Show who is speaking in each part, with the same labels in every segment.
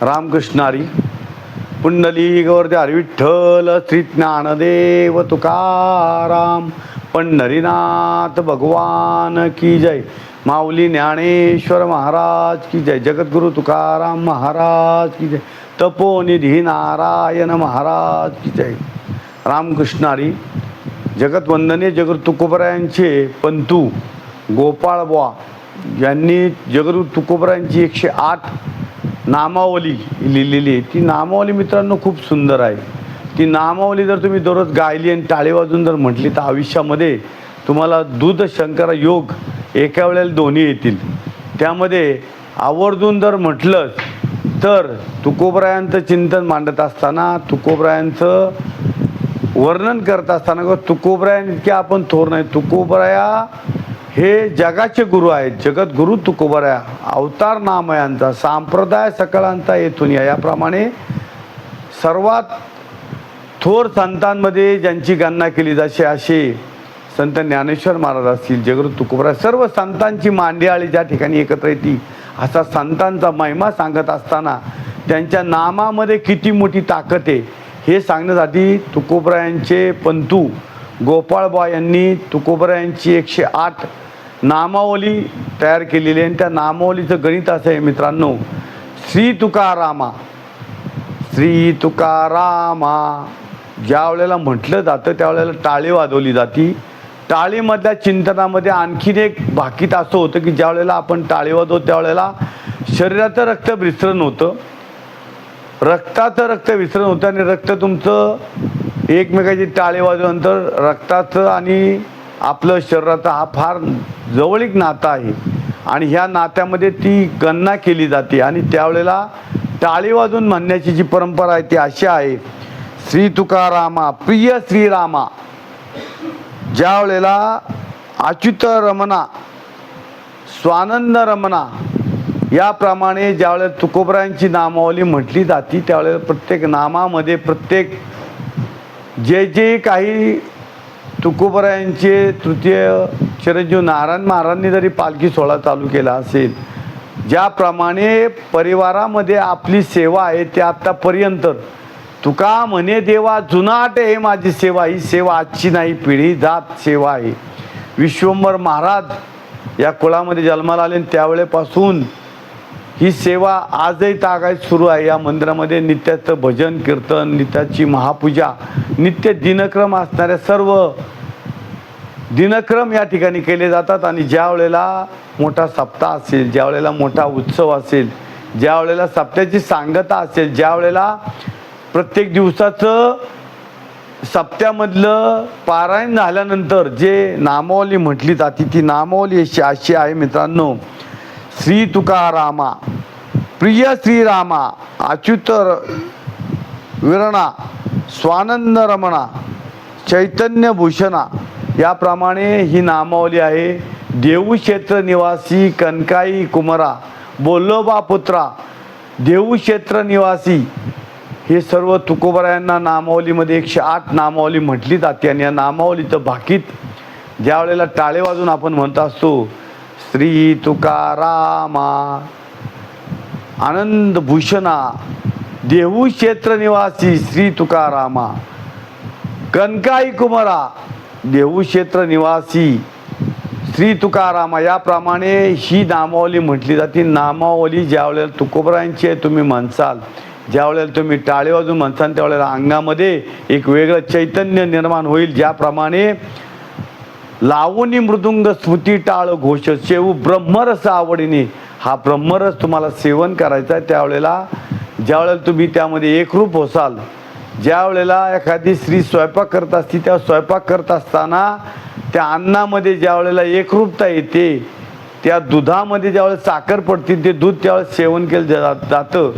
Speaker 1: रामकृष्णारी पुंडलिकवरती हरी विठ्ठल श्री ज्ञानदेव तुकाराम पंढरीनाथ भगवान की जय। माऊली ज्ञानेश्वर महाराज की जय। जगद्गुरु तुकाराम महाराज की जय। तपोनिधी नारायण महाराज की जय। रामकृष्णारी जगतवंदनीय जगद्गुरु तुकोबरायांचे पंतू गोपाळबुवा यांनी जगद्गुरु तुकोबरायांची 108 नामावली लिहिलेली आहे। ती नामावली मित्रांनो खूप सुंदर आहे। ती नामावली जर तुम्ही दररोज गायली आणि टाळी वाजून जर म्हटली तर आयुष्यामध्ये तुम्हाला दूध शंकर योग एका वेळेला दोन्ही येतील। त्यामध्ये आवर्जून जर म्हटलं तर तुकोबरायांचं चिंतन मांडत असताना, तुकोबरायांचं वर्णन करत असताना किंवा तुकोबरायांइतके आपण थोर नाही। तुकोबराया हे जगाचे गुरु आहेत। जगद्गुरु तुकोबराया अवतार नाम आहे यांचा, संप्रदाय सकळांचा येथून याप्रमाणे सर्वात थोर संतांमध्ये ज्यांची गणना केली जाते असे संत ज्ञानेश्वर महाराज असतील, जगद्गुरु तुकोबराय, सर्व संतांची मांडियाळी ज्या ठिकाणी एकत्र येते असा संतांचा महिमा सांगत असताना त्यांच्या नामामध्ये किती मोठी ताकद आहे हे सांगण्यासाठी तुकोबरायांचे पंतू गोपाळबुवा यांनी तुकोबरायांची 108 नामावली तयार केलेली आहे। आणि त्या नामावलीचं गणित असं आहे मित्रांनो, श्री तुकारामा श्री तुकारामा ज्या वेळेला म्हटलं जातं त्यावेळेला टाळी वाजवली जाते। टाळीमधल्या चिंतनामध्ये आणखीन एक भाकीत असं होतं की ज्या वेळेला आपण टाळी वाजवतो त्यावेळेला शरीराचं रक्त विसरण होतं, रक्ताचं रक्त विसरण होतं आणि रक्त तुमचं एकमेकाची टाळी वाजवल्यानंतर रक्ताचं आणि आपलं शरीराचा हा फार जवळीक नातं आहे आणि ह्या नात्यामध्ये ती गणना केली जाते। आणि त्यावेळेला टाळी वाजून म्हणण्याची जी परंपरा आहे ती अशी आहे, श्री तुकारामा प्रिय श्रीरामा। ज्या वेळेला अच्युत रमणा स्वानंद रमणा याप्रमाणे ज्यावेळेला तुकोबरायांची नामावली म्हटली जाते त्यावेळेला प्रत्येक नामामध्ये प्रत्येक जे काही तुकोबरायांचे तृतीय चिरंजीव नारायण महाराजांनी जरी पालखी सोहळा चालू केला असेल, ज्याप्रमाणे परिवारामध्ये आपली सेवा आहे ते आत्तापर्यंत तुका म्हणे देवा जुनाट हे माझी सेवा, ही सेवा आजची नाही पिढी जात सेवा आहे। विश्वंभर महाराज या कुळामध्ये जन्माला आले त्यावेळेपासून ही सेवा आजही तागायत सुरू आहे। या मंदिरामध्ये नित्याचं भजन कीर्तन, नित्याची महापूजा, नित्य दिनक्रम असणाऱ्या सर्व दिनक्रम या ठिकाणी केले जातात। आणि ज्या वेळेला मोठा सप्ताह असेल, ज्या वेळेला मोठा उत्सव असेल, ज्या वेळेला सप्त्याची सांगता असेल, ज्या वेळेला प्रत्येक दिवसाचं सप्त्यामधलं पारायण झाल्यानंतर जे नामावली म्हटली जाते ती नामावली अशी आहे मित्रांनो, श्री तुकारामा प्रिय श्रीरामा अच्युत विरणा स्वानंद रमणा चैतन्य भूषणा याप्रमाणे ही नामावली आहे। देऊ क्षेत्र निवासी कनकाई कुमरा बोल्लोबा पुत्रा देऊ क्षेत्र निवासी हे सर्व तुकोबरायांना नामावलीमध्ये 108 नामावली म्हटली जाते। आणि या नामावलीचं भाकीत ज्या वेळेला टाळे वाजून आपण म्हणत असतो, श्री तुकारामा आनंद भूषणा देहू क्षेत्र निवासी श्री तुकारामा कनकाई कुमारा देहू क्षेत्र निवासी श्री तुकारामा याप्रमाणे ही नामावली म्हटली जाते। नामावली ज्या वेळेला तुकोबरायांची आहे तुम्ही म्हणसाल, ज्या वेळेला तुम्ही टाळे वाजून म्हणसाल त्यावेळेला अंगामध्ये एक वेगळं चैतन्य निर्माण होईल। ज्याप्रमाणे लावणी मृदुंग स्मृती टाळ घोष शेऊ ब्रह्मरस आवडीने, हा ब्रह्मरस तुम्हाला सेवन करायचा आहे। त्यावेळेला ज्यावेळेला तुम्ही त्यामध्ये एकरूप होसाल, ज्या वेळेला एखादी स्त्री स्वयंपाक करत असती त्या स्वयंपाक करत असताना त्या अन्नामध्ये ज्या वेळेला एकरूपता येते, त्या दुधामध्ये ज्यावेळेला साखर पडते ते दूध त्यावेळेस सेवन केलं जातं,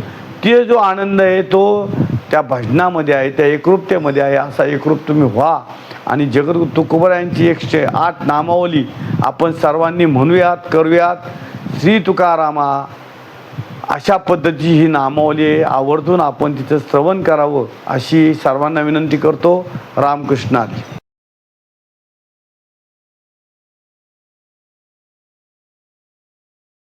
Speaker 1: ते जो आनंद आहे तो त्या भजनामध्ये आहे, त्या एकरूपतेमध्ये आहे। असा एकरूप तुम्ही व्हा आणि जगद्गुरु तुकोबरायांची 108 नामावली आपण सर्वांनी म्हणूयात, करूयात। श्री तुकारामा अशा पद्धतीची ही नामावली आहे, आवर्जून आपण तिचं श्रवण करावं अशी सर्वांना विनंती करतो। रामकृष्ण हरी।